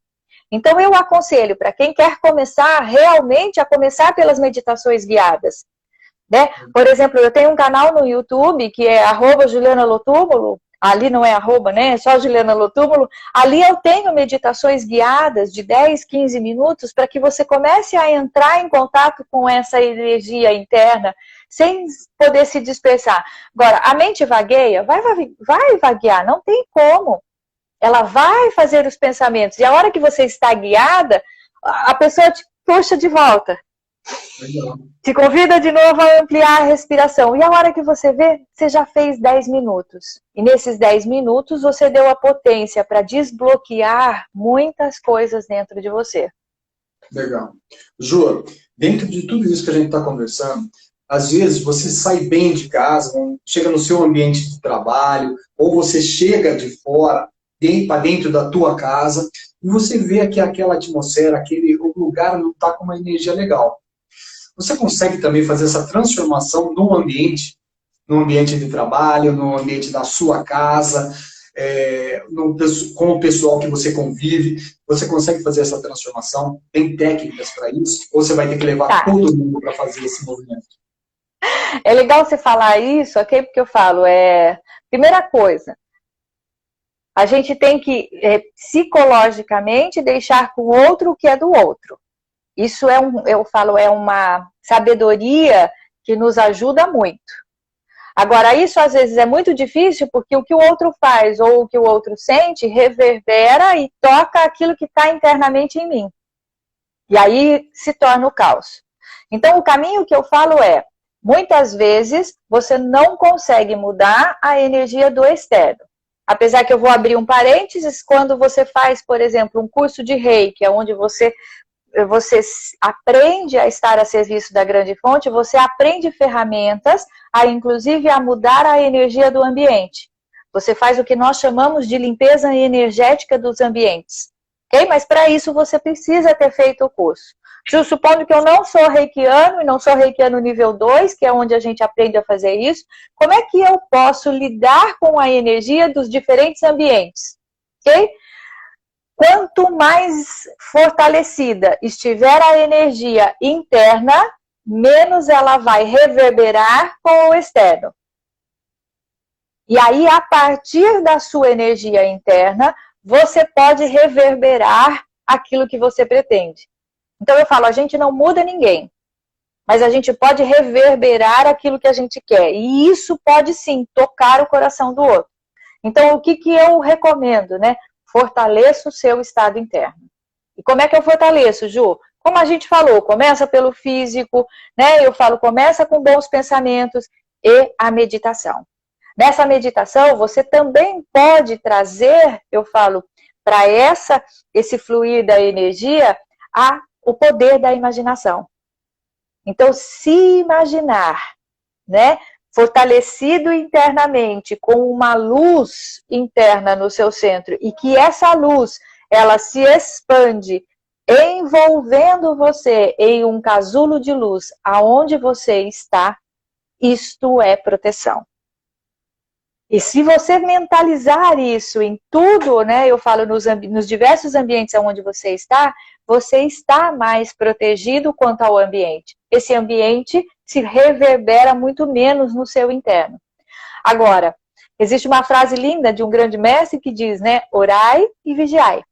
Então, eu aconselho para quem quer começar, realmente a começar pelas meditações guiadas, né? Por exemplo, eu tenho um canal no YouTube que é @JulianaLotúmulo. Ali não é arroba, né? É só Juliana Lotúmulo. Ali eu tenho meditações guiadas de 10, 15 minutos para que você comece a entrar em contato com essa energia interna sem poder se dispersar. Agora, a mente vagueia, vai vaguear, não tem como. Ela vai fazer os pensamentos. E a hora que você está guiada, a pessoa te puxa de volta. Legal. Te convida de novo a ampliar a respiração. E a hora que você vê, você já fez 10 minutos. E nesses 10 minutos, você deu a potência para desbloquear muitas coisas dentro de você. Legal. Ju, dentro de tudo isso que a gente está conversando, às vezes você sai bem de casa, chega no seu ambiente de trabalho, ou você chega de fora, para dentro da tua casa, e você vê que aquela atmosfera, o lugar não está com uma energia legal. Você consegue também fazer essa transformação no ambiente de trabalho, no ambiente da sua casa, com o pessoal que você convive. Você consegue fazer essa transformação? Tem técnicas para isso? Ou você vai ter que levar todo mundo para fazer esse movimento? É legal você falar isso, ok? Porque eu falo, primeira coisa, a gente tem que psicologicamente deixar com o outro o que é do outro. Isso eu falo, é uma sabedoria que nos ajuda muito. Agora, isso às vezes é muito difícil porque o que o outro faz ou o que o outro sente reverbera e toca aquilo que está internamente em mim. E aí se torna o caos. Então, o caminho que eu falo muitas vezes você não consegue mudar a energia do externo. Apesar que eu vou abrir um parênteses, quando você faz, por exemplo, um curso de Reiki, onde você aprende a estar a serviço da grande fonte, você aprende ferramentas, inclusive a mudar a energia do ambiente. Você faz o que nós chamamos de limpeza energética dos ambientes. Okay? Mas para isso você precisa ter feito o curso. Supondo que eu não sou reikiano, e não sou reikiano nível 2, que é onde a gente aprende a fazer isso, como é que eu posso lidar com a energia dos diferentes ambientes? Ok? Quanto mais fortalecida estiver a energia interna, menos ela vai reverberar com o externo. E aí, a partir da sua energia interna, você pode reverberar aquilo que você pretende. Então eu falo, a gente não muda ninguém, mas a gente pode reverberar aquilo que a gente quer. E isso pode sim tocar o coração do outro. Então o que eu recomendo, né? Fortaleça o seu estado interno. E como é que eu fortaleço, Ju? Como a gente falou, começa pelo físico, né? Eu falo, começa com bons pensamentos e a meditação. Nessa meditação, você também pode trazer, eu falo, para esse fluir da energia, o poder da imaginação. Então, se imaginar, né? Fortalecido internamente, com uma luz interna no seu centro, e que essa luz, ela se expande, envolvendo você em um casulo de luz, aonde você está, isto é proteção. E se você mentalizar isso em tudo, né, eu falo nos diversos ambientes onde você está mais protegido quanto ao ambiente. Esse ambiente se reverbera muito menos no seu interno. Agora, existe uma frase linda de um grande mestre que diz, né, orai e vigiai.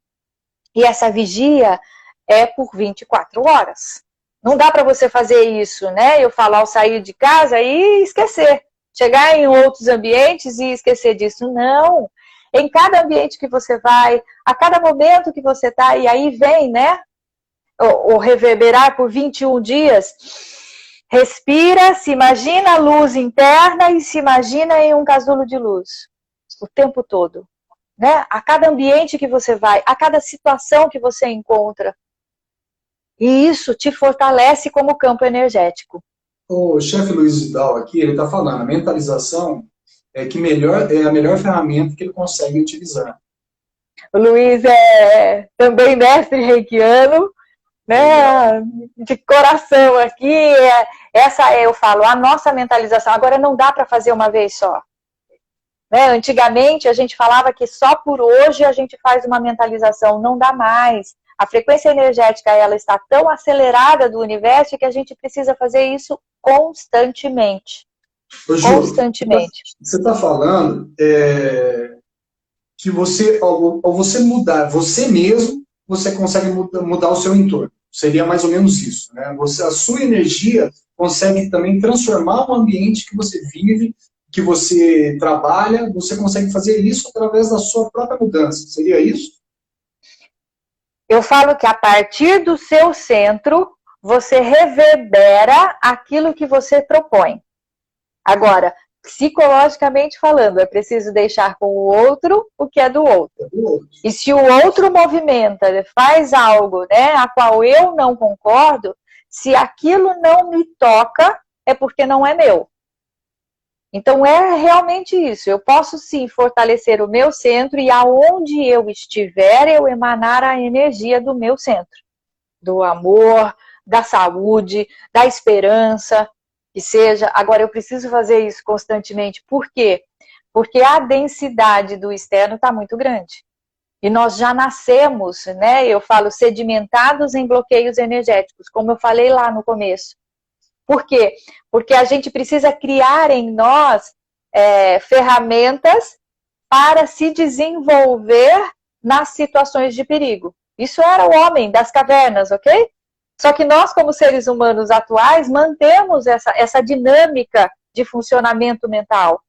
E essa vigia é por 24 horas. Não dá para você fazer isso, né? Eu falo ao sair de casa e esquecer. Chegar em outros ambientes e esquecer disso. Não. Em cada ambiente que você vai, a cada momento que você está, e aí vem, né? O reverberar por 21 dias. Respira, se imagina a luz interna e se imagina em um casulo de luz. O tempo todo. Né? A cada ambiente que você vai, a cada situação que você encontra. E isso te fortalece como campo energético. O chefe Luiz Vidal aqui, ele está falando, a mentalização é a melhor ferramenta que ele consegue utilizar. O Luiz é também mestre reikiano, né? De coração aqui. Eu falo, a nossa mentalização. Agora não dá para fazer uma vez só. Né? Antigamente a gente falava que só por hoje a gente faz uma mentalização. Não dá mais. A frequência energética ela está tão acelerada do universo que a gente precisa fazer isso constantemente. Ô, Ju, constantemente. Você está falando que você, ao você mudar você mesmo, você consegue mudar o seu entorno. Seria mais ou menos isso. Né? A sua energia consegue também transformar o ambiente que você vive, que você trabalha, você consegue fazer isso através da sua própria mudança. Seria isso? Eu falo que a partir do seu centro, você reverbera aquilo que você propõe. Agora, psicologicamente falando, é preciso deixar com o outro o que é do outro. E se o outro movimenta, faz algo, né, a qual eu não concordo, se aquilo não me toca, é porque não é meu. Então é realmente isso, eu posso sim fortalecer o meu centro e aonde eu estiver, eu emanar a energia do meu centro. Do amor, da saúde, da esperança, que seja. Agora eu preciso fazer isso constantemente, por quê? Porque a densidade do externo está muito grande. E nós já nascemos, né, eu falo, sedimentados em bloqueios energéticos, como eu falei lá no começo. Por quê? Porque a gente precisa criar em nós ferramentas para se desenvolver nas situações de perigo. Isso era o homem das cavernas, ok? Só que nós, como seres humanos atuais, mantemos essa dinâmica de funcionamento mental.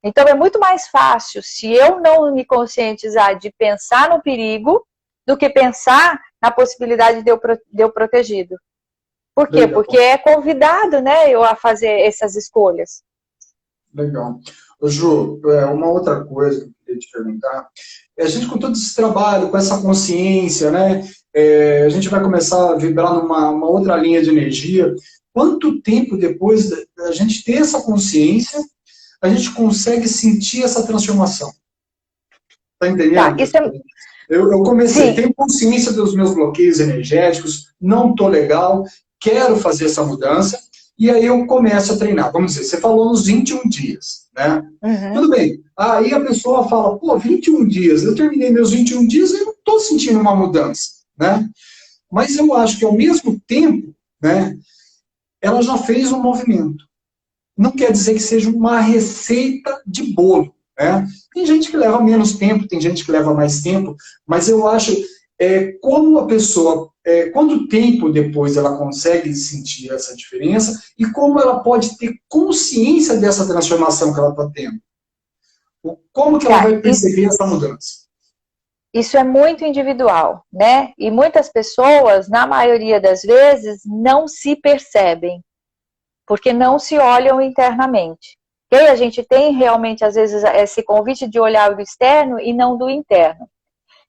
Então é muito mais fácil, se eu não me conscientizar de pensar no perigo, do que pensar na possibilidade de eu protegido. Por quê? Legal. Porque é convidado, né, eu a fazer essas escolhas. Legal. Ô, Ju, uma outra coisa que eu queria te perguntar, a gente com todo esse trabalho, com essa consciência, né, a gente vai começar a vibrar numa outra linha de energia. Quanto tempo depois da gente ter essa consciência, a gente consegue sentir essa transformação? Tá entendendo? Tá, isso é... Eu comecei, tenho consciência dos meus bloqueios energéticos, não tô legal, quero fazer essa mudança, e aí eu começo a treinar. Vamos dizer, você falou nos 21 dias, né? Uhum. Tudo bem. Aí a pessoa fala, pô, 21 dias, eu terminei meus 21 dias e eu não estou sentindo uma mudança, né? Mas eu acho que ao mesmo tempo, né, ela já fez um movimento. Não quer dizer que seja uma receita de bolo, né? Tem gente que leva menos tempo, tem gente que leva mais tempo, mas eu acho como a pessoa, quanto tempo depois ela consegue sentir essa diferença e como ela pode ter consciência dessa transformação que ela está tendo. Como que ela vai perceber essa mudança? Isso é muito individual, né? E muitas pessoas, na maioria das vezes, não se percebem, porque não se olham internamente. E a gente tem realmente, às vezes, esse convite de olhar do externo e não do interno.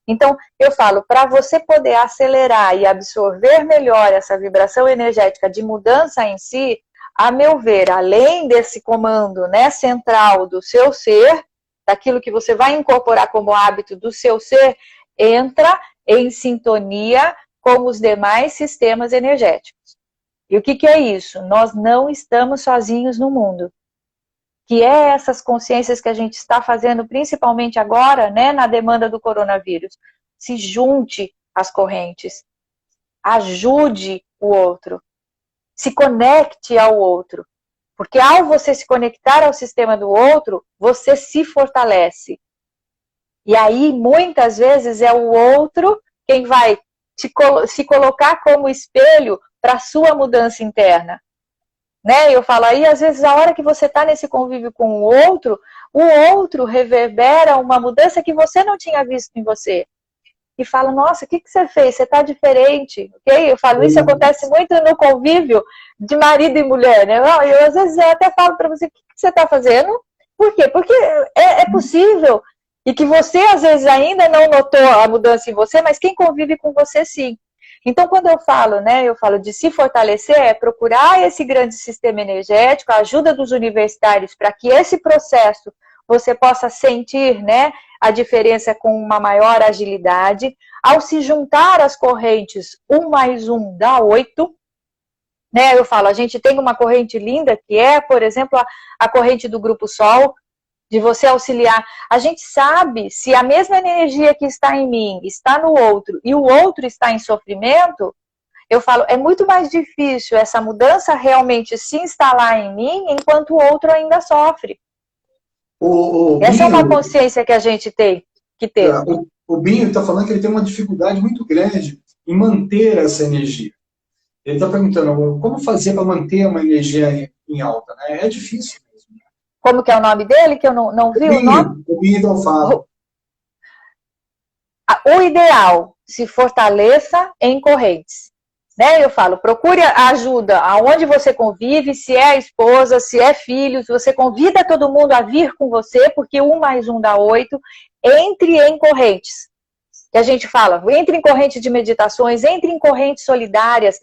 Então, eu falo, para você poder acelerar e absorver melhor essa vibração energética de mudança em si, a meu ver, além desse comando, né, central do seu ser, daquilo que você vai incorporar como hábito do seu ser, entra em sintonia com os demais sistemas energéticos. E o que é isso? Nós não estamos sozinhos no mundo. que é essas consciências que a gente está fazendo, principalmente agora, né, na demanda do coronavírus. Se junte às correntes, ajude o outro, se conecte ao outro. Porque ao você se conectar ao sistema do outro, você se fortalece. E aí, muitas vezes, é o outro quem vai se colocar como espelho para a sua mudança interna. Né? Eu falo aí, às vezes, a hora que você está nesse convívio com o outro reverbera uma mudança que você não tinha visto em você. E fala, nossa, o que você fez? Você está diferente, ok? Eu falo, isso acontece muito no convívio de marido e mulher, né? Eu, às vezes, eu até falo para você, o que você está fazendo? Por quê? Porque é possível. E que você, às vezes, ainda não notou a mudança em você, mas quem convive com você, sim. Então, quando eu falo, né, eu falo de se fortalecer, é procurar esse grande sistema energético, a ajuda dos universitários, para que esse processo você possa sentir, né, a diferença com uma maior agilidade. Ao se juntar às correntes 1 mais 1 dá 8, né, eu falo, a gente tem uma corrente linda, que é, por exemplo, a corrente do Grupo Sol, de você auxiliar. A gente sabe se a mesma energia que está em mim está no outro e o outro está em sofrimento, eu falo, é muito mais difícil essa mudança realmente se instalar em mim enquanto o outro ainda sofre. Essa é uma consciência que a gente tem que ter. O Binho está falando que ele tem uma dificuldade muito grande em manter essa energia. Ele está perguntando como fazer para manter uma energia em alta. Né? É difícil mesmo. Como que é o nome dele, que eu não vi o nome? O Binho não fala. O ideal, se fortaleça em correntes. Né? Eu falo, procure ajuda aonde você convive, se é a esposa, se é filhos, você convida todo mundo a vir com você, porque 1 mais 1 dá 8, entre em correntes. Que a gente fala, entre em correntes de meditações, entre em correntes solidárias.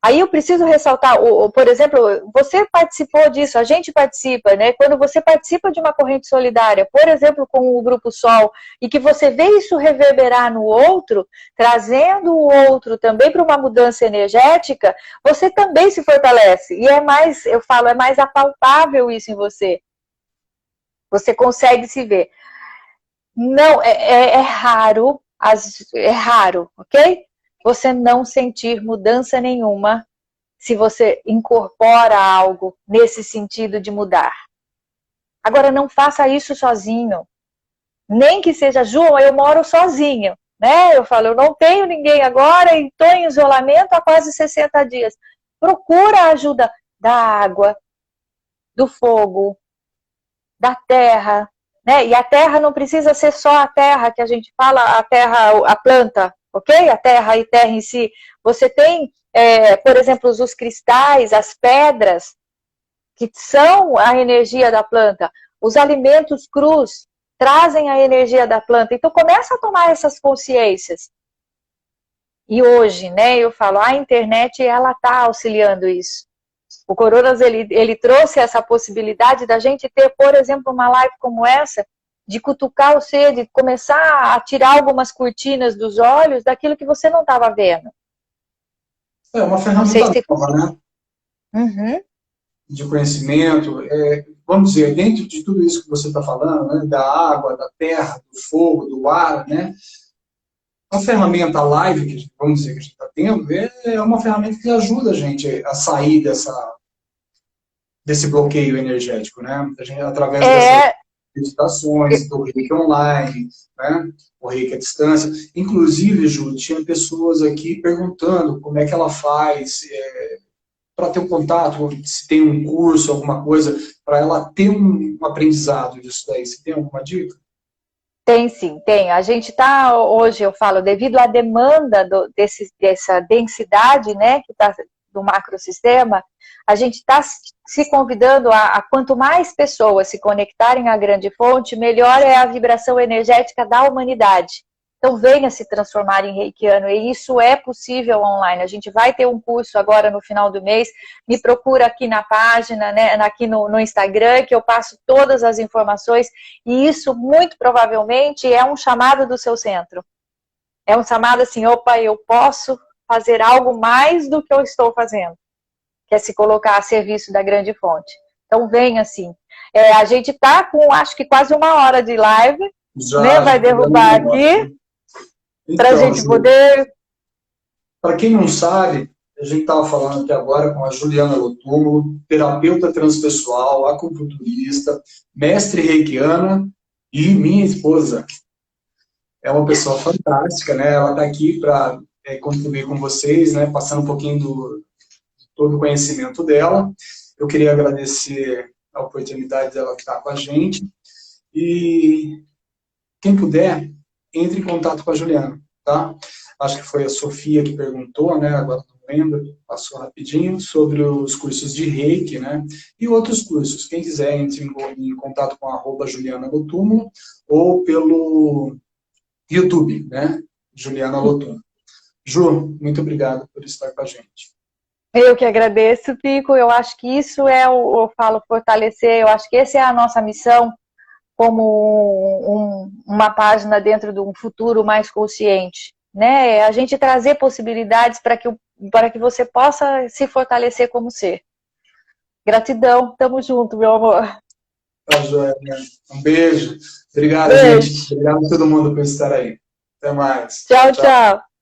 Aí eu preciso ressaltar, por exemplo, você participou disso, a gente participa, né? Quando você participa de uma corrente solidária, por exemplo, com o Grupo Sol, e que você vê isso reverberar no outro, trazendo o outro também para uma mudança energética, você também se fortalece. E é mais, eu falo, é mais apalpável isso em você. Você consegue se ver. Não, é raro, ok? Você não sentir mudança nenhuma se você incorpora algo nesse sentido de mudar. Agora, não faça isso sozinho. Nem que seja, João, eu moro sozinho, né? Eu falo, eu não tenho ninguém agora e estou em isolamento há quase 60 dias. Procura a ajuda da água, do fogo, da terra, né? E a terra não precisa ser só a terra que a gente fala, a terra, a planta, ok? A terra e terra em si. Você tem, por exemplo, os cristais, as pedras, que são a energia da planta. Os alimentos crus trazem a energia da planta. Então, começa a tomar essas consciências. E hoje, né, eu falo, a internet, ela está auxiliando isso. O Coronas, ele trouxe essa possibilidade da gente ter, por exemplo, uma live como essa, de cutucar o ser, de começar a tirar algumas cortinas dos olhos daquilo que você não estava vendo. É uma ferramenta nova, né? Uhum. De conhecimento. Vamos dizer, dentro de tudo isso que você está falando, né, da água, da terra, do fogo, do ar, né? A ferramenta live, que vamos dizer que a gente está tendo, é uma ferramenta que ajuda a gente a sair desse bloqueio energético, né? Através dessas meditações, do Reiki online, né? O Reiki à distância. Inclusive, Ju, tinha pessoas aqui perguntando como é que ela faz para ter um contato, se tem um curso, alguma coisa, para ela ter um aprendizado disso daí. Você tem alguma dica? Tem sim, tem. A gente está, hoje eu falo, devido à demanda dessa densidade, né, que está do macrosistema, a gente está se convidando a quanto mais pessoas se conectarem à grande fonte, melhor é a vibração energética da humanidade. Então venha se transformar em reikiano, e isso é possível online. A gente vai ter um curso agora no final do mês, me procura aqui na página, né, aqui no Instagram, que eu passo todas as informações, e isso muito provavelmente é um chamado do seu centro. É um chamado assim, opa, eu posso fazer algo mais do que eu estou fazendo, que é se colocar a serviço da grande fonte. Então venha assim. A gente está com, acho que quase 1 hora de live, né? Vai derrubar aqui, para a gente poder... Para quem não sabe, a gente estava falando aqui agora com a Juliana Lotúmulo, terapeuta transpessoal, acupunturista, mestre reikiana e minha esposa. É uma pessoa fantástica, né? Ela está aqui para contribuir com vocês, né? Passando um pouquinho de todo o conhecimento dela. Eu queria agradecer a oportunidade dela estar com a gente. E quem puder, entre em contato com a Juliana, tá? Acho que foi a Sofia que perguntou, né? Agora não lembro, passou rapidinho, sobre os cursos de Reiki, né? E outros cursos. Quem quiser, entre em contato com @ Juliana Lotúmulo ou pelo YouTube, né? Juliana Lotúmulo. Ju, muito obrigado por estar com a gente. Eu que agradeço, Pico. Eu acho que isso eu falo, fortalecer. Eu acho que essa é a nossa missão como uma página dentro de um futuro mais consciente, né? A gente trazer possibilidades para que você possa se fortalecer como ser. Gratidão, tamo junto, meu amor. Tá, joia. Um beijo. Obrigado, beijo. gente. Obrigado a todo mundo por estar aí. Até mais. Tchau, tchau.